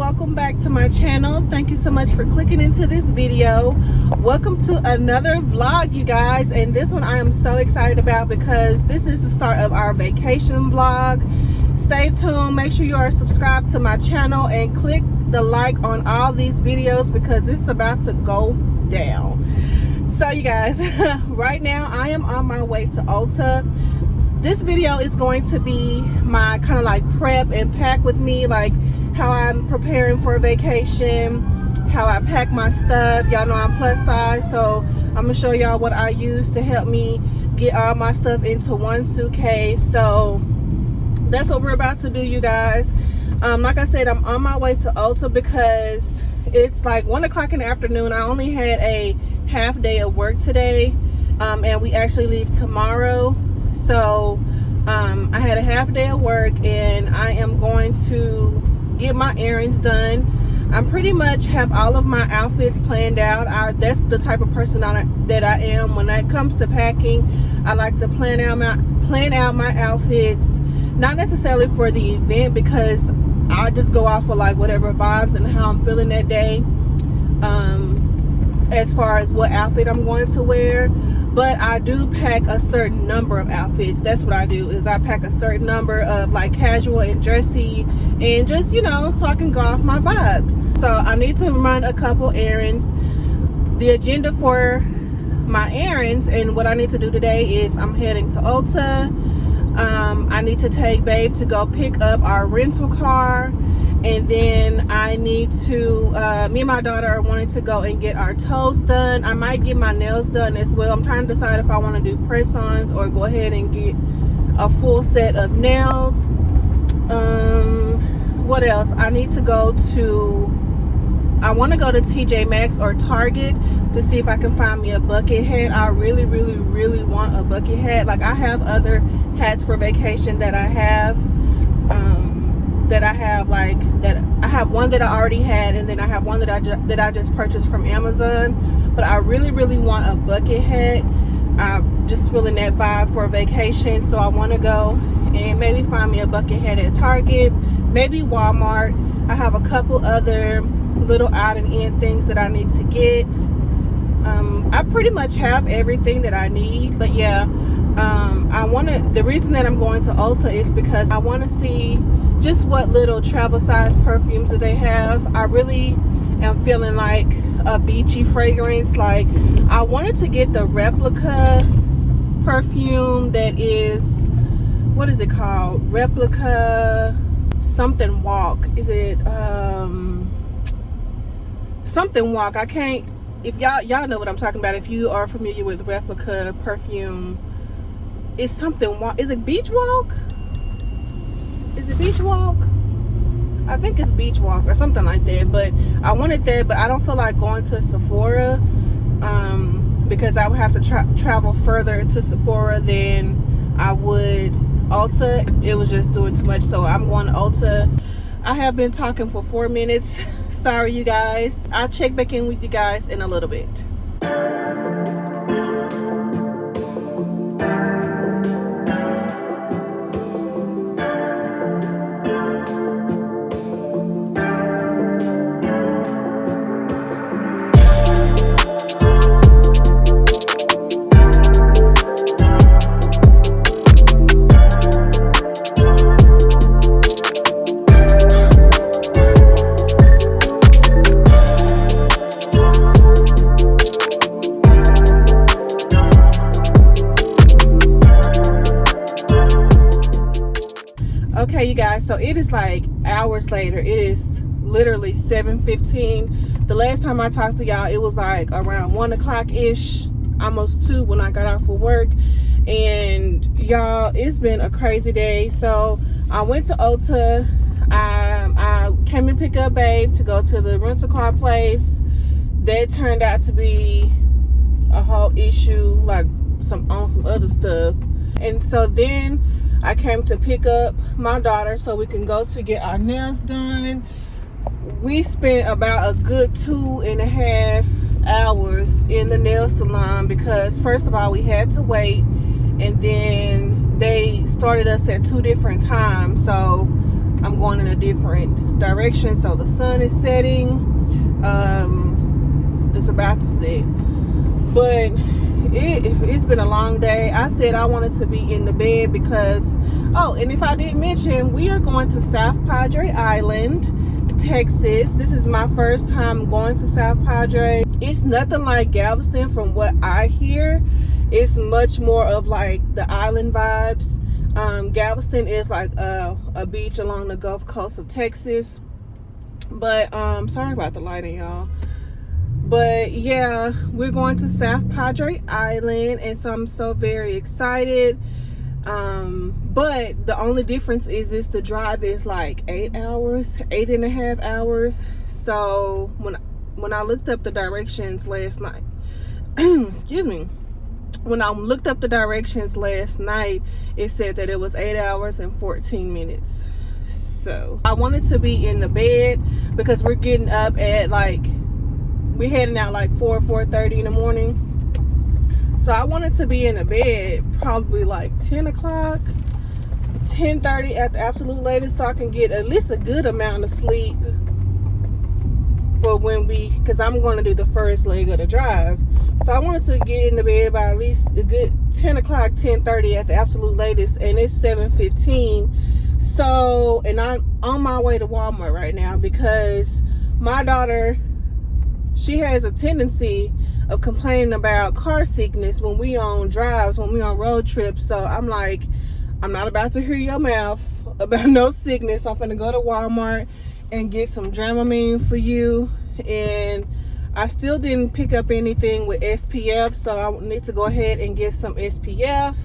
welcome back to my channel. Thank you so much for clicking into this video. Welcome to another vlog, you guys, and this one I am so excited about because this is the start of our vacation vlog. Stay tuned, make sure you are subscribed to my channel and click the like on all these videos because this is about to go down. So you guys, right now I am on my way to Ulta. This video is going to be my kind of like prep and pack with me, like how I'm preparing for a vacation, how I pack my stuff. Y'all know I'm plus size, so I'm gonna show y'all what I use to help me get all my stuff into one suitcase. So that's what we're about to do, you guys. Like I said, I'm on my way to Ulta because it's like 1 o'clock in the afternoon. I only had a half day of work today, and we actually leave tomorrow. So I had a half day of work and I am going to get my errands done. I pretty much have all of my outfits planned out. That's the type of person that I am. When it comes to packing, I like to plan out my outfits, not necessarily for the event because I just go off of like whatever vibes and how I'm feeling that day, as far as what outfit I'm going to wear. But I do pack a certain number of outfits. That's what I do, is I pack a certain number of like casual and dressy, and just, you know, so I can go off my vibes. So I need to run a couple errands. The agenda for my errands and what I need to do today is I'm heading to Ulta. I need to take Babe to go pick up our rental car. And then I need to, me and my daughter are wanting to go and get our toes done. I might get my nails done as well. I'm trying to decide if I want to do press-ons or go ahead and get a full set of nails. What else? I need to go to, I want to go to TJ Maxx or Target to see if I can find me a bucket hat. I really want a bucket hat. Like, I have other hats for vacation that I have. I have one that I already had, and then I have one that I just purchased from Amazon. But I really want a bucket hat. I'm just feeling that vibe for a vacation, so I want to go and maybe find me a bucket hat at Target, maybe Walmart. I have a couple other little out and in things that I need to get. I pretty much have everything that I need, but yeah, the reason that I'm going to Ulta is because I want to see just what little travel size perfumes that they have. I really am feeling like a beachy fragrance. Like, I wanted to get the replica perfume that is, what is it called? Replica something walk. Is it something walk? I can't, if y'all know what I'm talking about. If you are familiar with replica perfume, it's something walk. Is it beach walk? Is it beach walk? I think it's beach walk or something like that. But I wanted that, but I don't feel like going to Sephora, because I would have to travel further to Sephora than I would Ulta. It was just doing too much, so I'm going to Ulta. I have been talking for 4 minutes. Sorry, you guys. I'll check back in with you guys in a little bit. Okay, you guys, so it is like hours later. It is literally 7:15. The last time I talked to y'all, it was like around 1 o'clock ish, almost 2 when I got off of work. And y'all, it's been a crazy day. So I went to Ulta. I came and picked up Babe to go to the rental car place. That turned out to be a whole issue, like some other stuff. And so then I came to pick up my daughter so we can go to get our nails done. We spent about a good 2.5 hours in the nail salon because first of all we had to wait, and then they started us at 2 different times. So I'm going in a different direction, so the sun is setting. It's about to set, but it's been a long day. I said I wanted to be in the bed because, oh, and if I didn't mention, we are going to South Padre Island, Texas. This is my first time going to South Padre. It's nothing like Galveston from what I hear. It's much more of like the island vibes. Galveston is like a beach along the Gulf Coast of Texas. But sorry about the lighting, y'all. But yeah, we're going to South Padre Island, and so I'm so very excited. But the only difference is the drive is like 8 hours, 8.5 hours. So when I looked up the directions last night, excuse me, when I looked up the directions last night, it said that it was 8 hours and 14 minutes. So I wanted to be in the bed because we're getting up at like, we're heading out like 4:30 in the morning. So I wanted to be in the bed probably like 10 o'clock, 10:30 at the absolute latest, so I can get at least a good amount of sleep for when because I'm going to do the first leg of the drive. So I wanted to get in the bed by at least a good 10 o'clock, 10:30 at the absolute latest, and it's 7:15. So, and I'm on my way to Walmart right now because my daughter, she has a tendency of complaining about car sickness when we on drives, when we on road trips. So I'm like, I'm not about to hear your mouth about no sickness. I'm gonna go to Walmart and get some Dramamine for you. And I still didn't pick up anything with SPF, so I need to go ahead and get some SPF.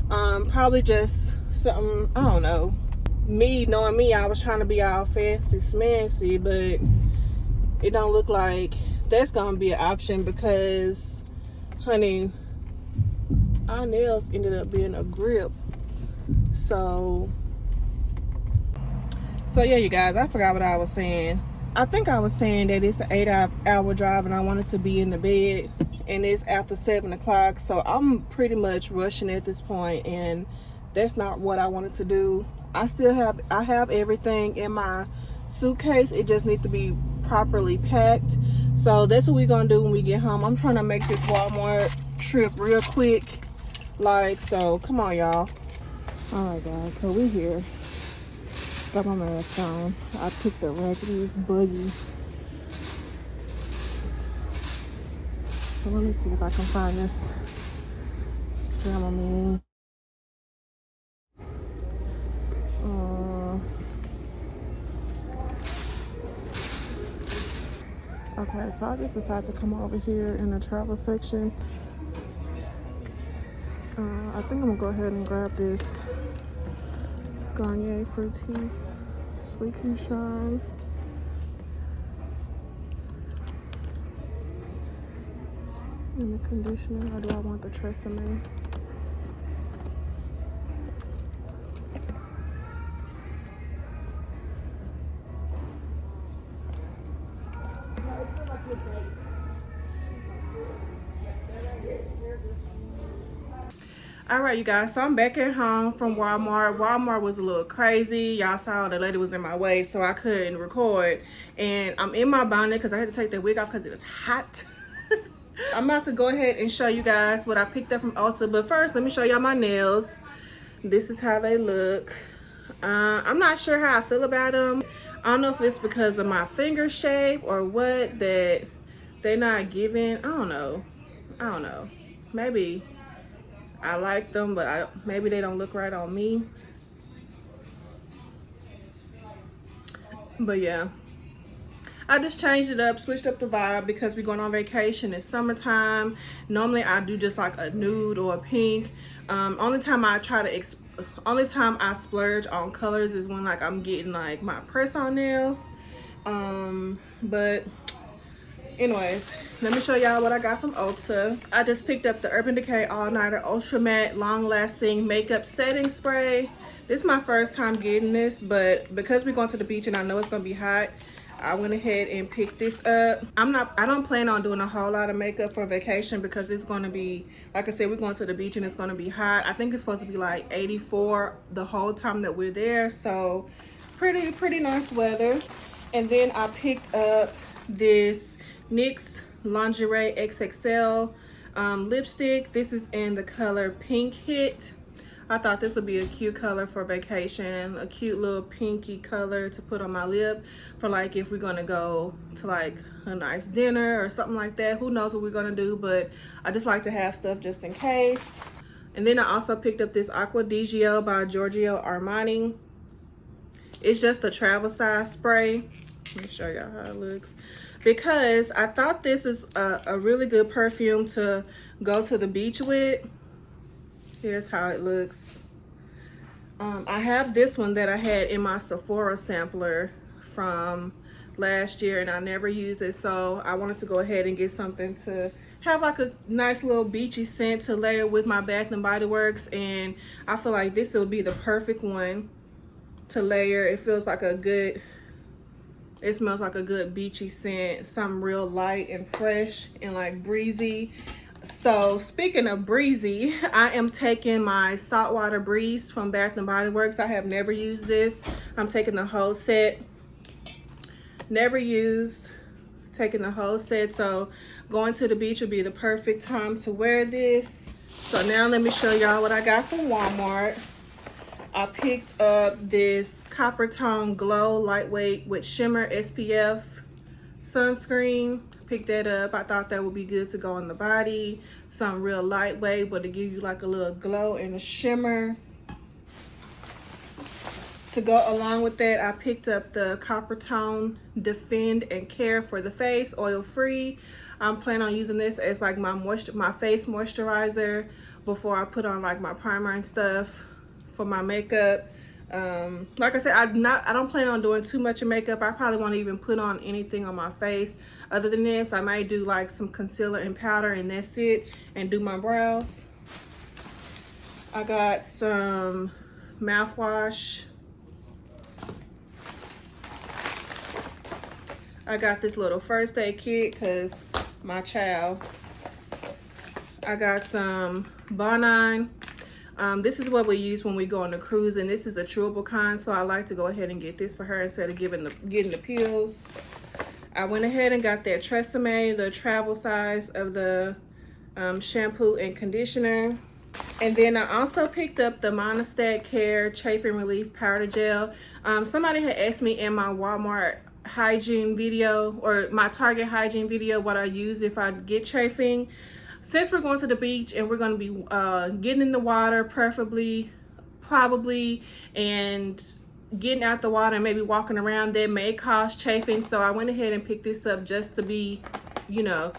Probably just something, I don't know. Me, knowing me, I was trying to be all fancy smancy, but it don't look like that's gonna be an option because, honey, our nails ended up being a grip. So yeah, you guys, I forgot what I was saying. I think I was saying that it's an 8-hour drive and I wanted to be in the bed, and it's after 7 o'clock, so I'm pretty much rushing at this point, and that's not what I wanted to do. I have everything in my suitcase. It just needs to be properly packed. So that's what we're gonna do when we get home. I'm trying to make this Walmart trip real quick, like, so come on, y'all. All right, guys, so we're here. Got my mask on. I picked the raggediest buggy. So let me see if I can find this Dramamine. Okay, so I just decided to come over here in the travel section. I think I'm gonna go ahead and grab this Garnier Fructis Sleek and Shine. And the conditioner, or do I want the Tresemme? All right, you guys, so I'm back at home from Walmart. Walmart was a little crazy. Y'all saw the lady was in my way, so I couldn't record. And I'm in my bonnet because I had to take that wig off because it was hot. I'm about to go ahead and show you guys what I picked up from Ulta. But first, let me show y'all my nails. This is how they look. I'm not sure how I feel about them. I don't know if it's because of my finger shape or what, that they're not giving. I don't know. Maybe I like them, but maybe they don't look right on me. But yeah, I just changed it up, switched up the vibe because we're going on vacation. It's summertime. Normally I do just like a nude or a pink. Only time I splurge on colors is when like I'm getting like my press-on nails. But anyways, let me show y'all what I got from Ulta. I just picked up the Urban Decay All Nighter Ultra Matte Long Lasting Makeup Setting Spray. This is my first time getting this, but because we're going to the beach and I know it's gonna be hot, I went ahead and picked this up. I don't plan on doing a whole lot of makeup for vacation because it's gonna be, like I said, we're going to the beach and it's gonna be hot. I think it's supposed to be like 84 the whole time that we're there, so pretty nice weather. And then I picked up this NYX Lingerie XXL lipstick. This is in the color Pink Hit. I thought this would be a cute color for vacation, a cute little pinky color to put on my lip for like if we're gonna go to like a nice dinner or something like that. Who knows what we're gonna do, but I just like to have stuff just in case. And then I also picked up this Acqua di Gio by Giorgio Armani. It's just a travel size spray. Let me show y'all how it looks. Because I thought this is a really good perfume to go to the beach with. Here's how it looks. I have this one that I had in my Sephora sampler from last year and I never used it, so I wanted to go ahead and get something to have like a nice little beachy scent to layer with my Bath and Body Works, and I feel like this will be the perfect one to layer. It feels like a good, it smells like a good beachy scent, something real light and fresh and like breezy. So speaking of breezy, I am taking my Saltwater Breeze from Bath and Body Works. I have never used this. I'm taking the whole set. Never used, taking the whole set. So going to the beach would be the perfect time to wear this. So now let me show y'all what I got from Walmart. I picked up this Copper Tone Glow Lightweight with Shimmer SPF sunscreen. Picked that up. I thought that would be good to go on the body. Something real lightweight, but to give you like a little glow and a shimmer. To go along with that, I picked up the Copper Tone Defend and Care for the Face, oil free. I'm planning on using this as like my face moisturizer before I put on like my primer and stuff for my makeup. Like I said, I don't plan on doing too much of makeup. I probably won't even put on anything on my face other than this. I might do like some concealer and powder and that's it, and do my brows. I got some mouthwash. I got this little first aid kit because my child. I got some Bonine. This is what we use when we go on a cruise, and this is the chewable kind, so I like to go ahead and get this for her instead of getting the pills. I went ahead and got that Tresemme, the travel size of the shampoo and conditioner. And then I also picked up the Monistat Care Chafing Relief Powder Gel. Somebody had asked me in my Walmart hygiene video, or my Target hygiene video, what I use if I get chafing. Since we're going to the beach and we're going to be getting in the water, probably, and getting out the water and maybe walking around, that may cause chafing. So I went ahead and picked this up just to be, you know,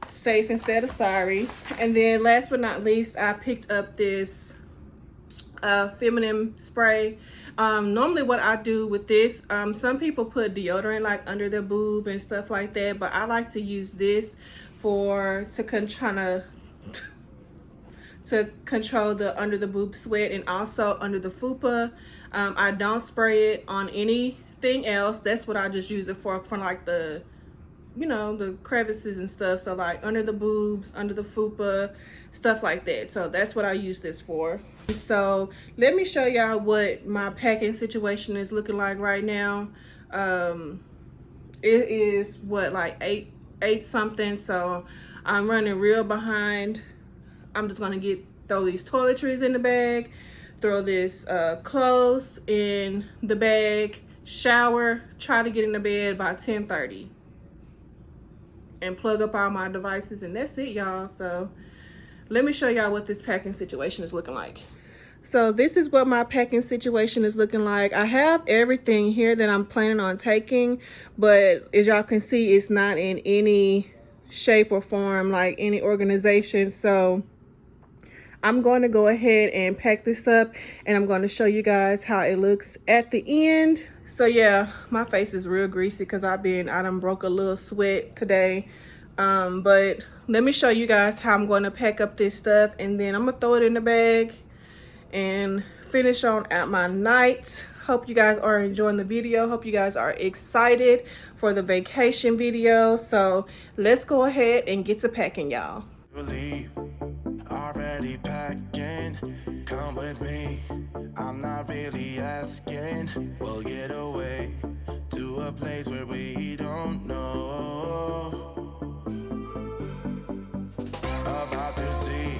safe instead of sorry. And then last but not least, I picked up this feminine spray. Normally what I do with this, some people put deodorant like under their boob and stuff like that, but I like to use this to control the under the boob sweat and also under the fupa. I don't spray it on anything else. That's what I just use it for like the, you know, the crevices and stuff. So like under the boobs, under the fupa, stuff like that. So that's what I use this for. So let me show y'all what my packing situation is looking like right now. It is what, like 8 something, so I'm running real behind. I'm just gonna throw these toiletries in the bag, throw this clothes in the bag, shower, try to get in the bed by 10:30, and plug up all my devices, and that's it, y'all. So let me show y'all what this packing situation is looking like. So this is what my packing situation is looking like. I have everything here that I'm planning on taking, but as y'all can see, it's not in any shape or form, like any organization. So I'm going to go ahead and pack this up, and I'm going to show you guys how it looks at the end. So yeah, my face is real greasy because I done broke a little sweat today. But let me show you guys how I'm going to pack up this stuff, and then I'm gonna throw it in the bag and finish on at my night. Hope you guys are enjoying the video. Hope you guys are excited for the vacation video. So let's go ahead and get to packing, y'all. Already packing, Come with me, I'm not really asking. We'll get away to a place where we don't know. About to see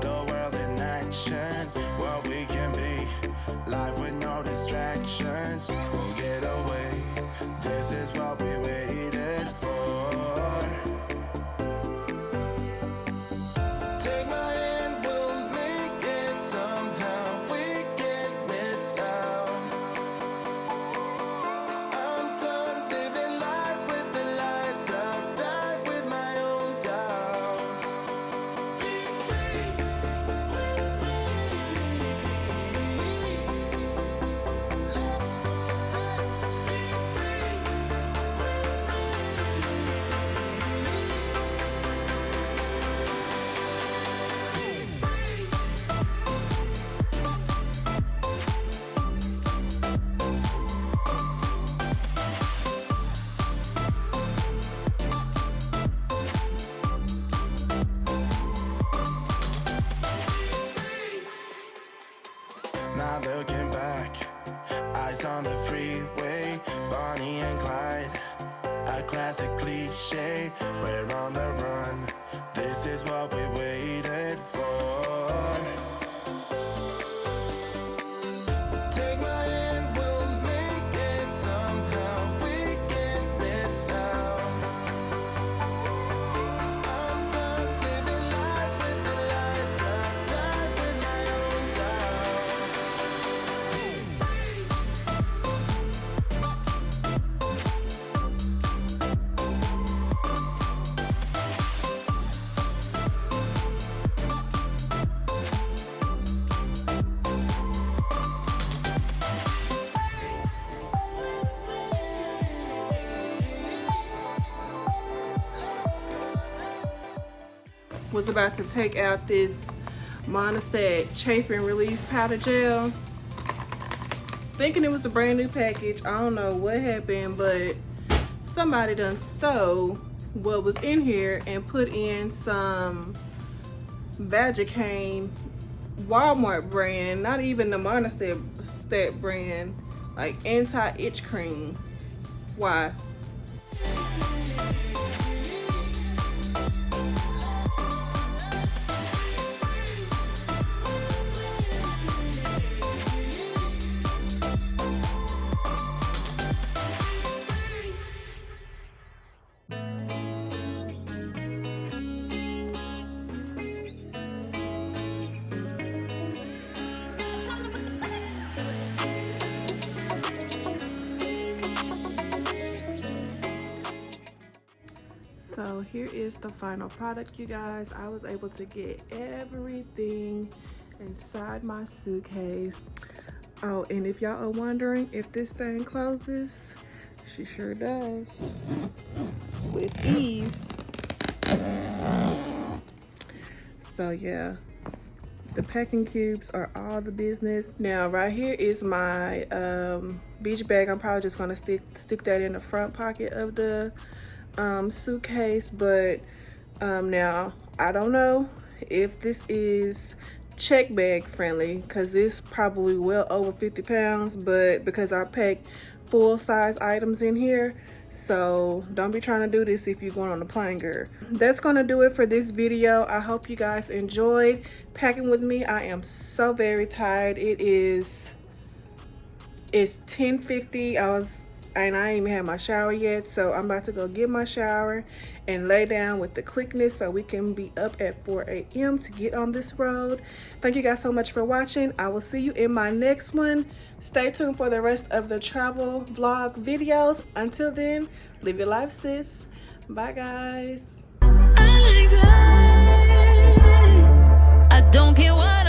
the world in action, what we can be, life with no distractions. We'll get away, this is what we waited for. Take my hand, we'll make it somehow. We can't miss out. I'm done living life with the lights out. Die with my own doubts. Be free with me. Let's go, let's be free with me. Not looking back, eyes on the freeway, Bonnie and Clyde, a classic cliche. We're on the run, this is what we waited for. Take my hand, we'll make it somehow. We can't miss out. I'm done living life with the lights out. Die with my own doubts. Be free. Was about to take out this Monistat chafing relief powder gel, thinking it was a brand new package. I don't know what happened, but somebody done stole what was in here and put in some Vagicane Walmart brand, not even the Monistat brand, like anti-itch cream. Why? So here is the final product, you guys. I was able to get everything inside my suitcase. Oh, and if y'all are wondering if this thing closes, she sure does with ease. So yeah, the packing cubes are all the business. Now right here is my beach bag. I'm probably just gonna stick that in the front pocket of the suitcase, but now I don't know if this is check bag friendly, because it's probably well over 50 pounds, but because I packed full size items in here, so don't be trying to do this if you're going on a plane, girl. That's gonna do it for this video. I hope you guys enjoyed packing with me. I am so very tired. It's 10:50. I ain't even had my shower yet, so I'm about to go get my shower and lay down with the quickness so we can be up at 4 a.m. to get on this road. Thank you guys so much for watching. I will see you in my next one. Stay tuned for the rest of the travel vlog videos. Until then, live your life, sis. Bye, guys. I don't care what